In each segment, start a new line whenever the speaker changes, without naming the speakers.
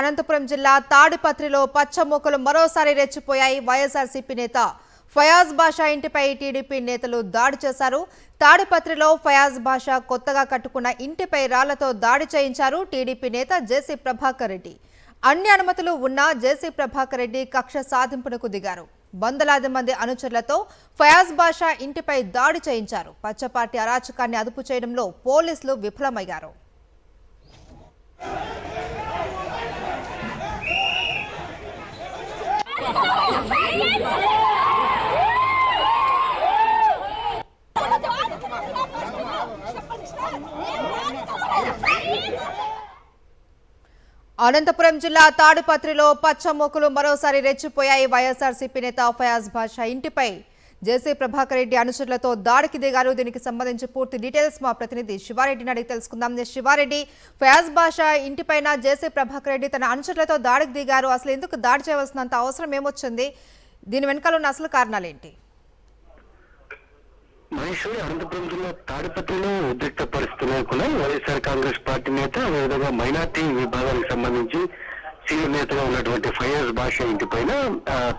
అనంతపురం జిల్లా తాడిపత్రిలో పచ్చమూకలు మరోసారి రెచ్చిపోయాయి. వైఎస్ఆర్సీపీ నేత ఫయాజ్ బాషా ఇంటిపై టీడీపీ నేతలు దాడి చేశారు. తాడిపత్రిలో ఫయాజ్ బాషా కొత్తగా కట్టుకున్న ఇంటిపై రాళ్లతో దాడి చేయించారు టీడీపీ నేత జేసీ ప్రభాకర్ రెడ్డి. అన్ని అనుమతులు ఉన్నా జేసీ ప్రభాకర్ రెడ్డి కక్ష సాధింపునకు దిగారు. వందలాది మంది అనుచరులతో ఫయాజ్ బాషా ఇంటిపై దాడి చేయించారు. పచ్చపార్టీ అరాచకాన్ని అదుపు చేయడంలో పోలీసులు విఫలమయ్యారు. అనంతపురం జిల్లా తాడిపత్రిలో పచ్చమూకలు మరోసారి రెచ్చిపోయాయి. వైఎస్ఆర్సీపీ నేత ఫయాజ్ బాషా ఇంటిపై జేసీ ప్రభాకర్ రెడ్డి అనుచరులతో దాడికి దిగారు. దీనికి సంబంధించి పూర్తి డీటెయిల్స్ మా ప్రతినిధి శివారెడ్డిని అడిగి తెలుసుకుందాం. శివారెడ్డి, ఫయాజ్ బాషా ఇంటిపైన జేసీ ప్రభాకర్ రెడ్డి తన అనుచరులతో దాడికి దిగారు. అసలు ఎందుకు దాడి చేయవలసినంత అవసరం ఏమొచ్చింది? దీని వెనకాల ఉన్న అసలు కారణాలేంటి?
మహేశ్వరి, అనంతపురం జిల్లా తాడిపత్రిలో ఉద్రిక్త పరిస్థితులు నెలకొన్నాయి. వైఎస్ఆర్ కాంగ్రెస్ పార్టీ నేత, అదేవిధంగా మైనార్టీ విభాగానికి సంబంధించి సీనియర్ నేతగా ఉన్నటువంటి ఫయాజ్ బాషా ఇంటిపైన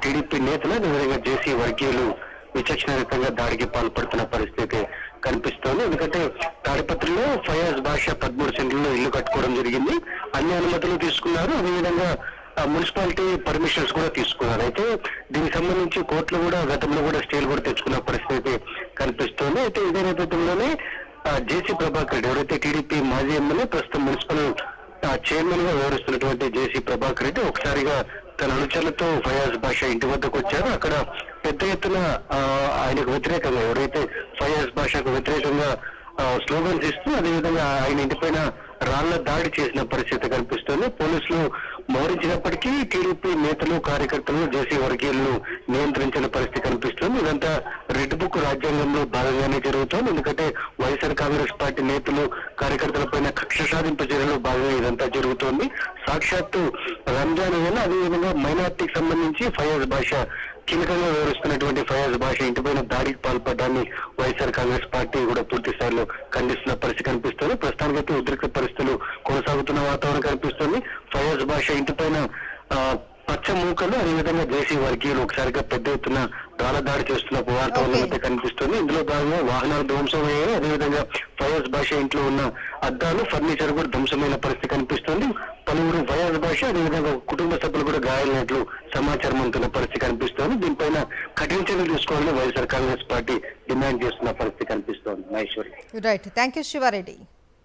టీడీపీ నేతలు, అదేవిధంగా జేసీ వర్గీయులు విచక్షణరహితంగా దాడికి పాల్పడుతున్న పరిస్థితి కనిపిస్తోంది. ఎందుకంటే తాడిపత్రిలో ఫయాజ్ బాషా 13 సెంట్లలో ఇల్లు కట్టుకోవడం జరిగింది. అన్ని అనుమతులు తీసుకున్నారు. అదేవిధంగా మున్సిపాలిటీ పర్మిషన్స్ కూడా తీసుకున్నారు. అయితే దీనికి సంబంధించి కోర్టులు కూడా గతంలో కూడా స్టేలు కూడా తెచ్చుకున్న పరిస్థితి కనిపిస్తోంది. అయితే ఇదే నేపథ్యంలోనే జేసీ ప్రభాకర్ రెడ్డి, ఎవరైతే టీడీపీ మాజీ ఎమ్మెల్యే, ప్రస్తుతం మున్సిపల్ చైర్మన్ గా వ్యవహరిస్తున్నటువంటి జేసీ ప్రభాకర్ రెడ్డి ఒకసారిగా తన అనుచరులతో ఫయాజ్ బాషా ఇంటి వద్దకు వచ్చారు. అక్కడ పెద్ద ఎత్తున ఆయనకు వ్యతిరేకంగా, ఎవరైతే ఫయాజ్ బాషాకు వ్యతిరేకంగా స్లోగన్స్ ఇస్తూ, అదేవిధంగా ఆయన ఇంటిపైన రాళ్ల దాడి చేసిన పరిస్థితి కనిపిస్తుంది. పోలీసులు మోహరించినప్పటికీ టీడీపీ నేతలు, కార్యకర్తలు, జేసీ వర్గీయులను నియంత్రించిన పరిస్థితి కనిపిస్తుంది. ఇదంతా రెడ్ బుక్ రాజ్యాంగంలో భాగంగానే జరుగుతోంది. ఎందుకంటే వైఎస్ఆర్ కాంగ్రెస్ పార్టీ నేతలు, కార్యకర్తల పైన కక్ష సాధింపు చర్యలో భాగంగా ఇదంతా జరుగుతోంది. సాక్షాత్తు రంజాన్ వేళ, అదేవిధంగా మైనార్టీకి సంబంధించి ఫయాజ్ బాషా కీలకంగా వ్యవహరిస్తున్నటువంటి ఫయాజ్ బాషా ఇంటిపైన దాడికి పాల్పడ్డాన్ని వైఎస్ఆర్ కాంగ్రెస్ పార్టీ కూడా పూర్తి స్థాయిలో ఖండిస్తున్న పరిస్థితి కనిపిస్తుంది. ప్రస్తుతానికైతే ఉద్రిక్త పరిస్థితులు కొనసాగుతున్న వాతావరణం కనిపిస్తుంది. ఫయాజ్ బాషా ఇంటిపైన పచ్చ మూకలు, అదేవిధంగా జేసీ వర్గీయులు ఒకసారిగా పెద్ద ఎత్తున రాళ్ల దాడి చేస్తున్న వాతావరణం అయితే కనిపిస్తుంది. ఇందులో భాగంగా వాహనాలు ధ్వంసమయ్యాయి. అదేవిధంగా ఫయాజ్ బాషా ఇంట్లో ఉన్న అద్దాలు, ఫర్నిచర్ కూడా ధ్వంసమైన పరిస్థితి కనిపిస్తుంది. పలువురు ఫయాజ్ బాషా, అదేవిధంగా కుటుంబ సభ్యులు కూడా గాయాలైనట్లు సమాచారం అందుతున్న పరిస్థితి కనిపిస్తోంది. దీనిపైన కఠిన చర్యలు తీసుకోవాలని వైఎస్ఆర్ కాంగ్రెస్ పార్టీ డిమాండ్ చేస్తున్న పరిస్థితి కనిపిస్తోంది. Maheshwari,
right, thank you Sivareddy.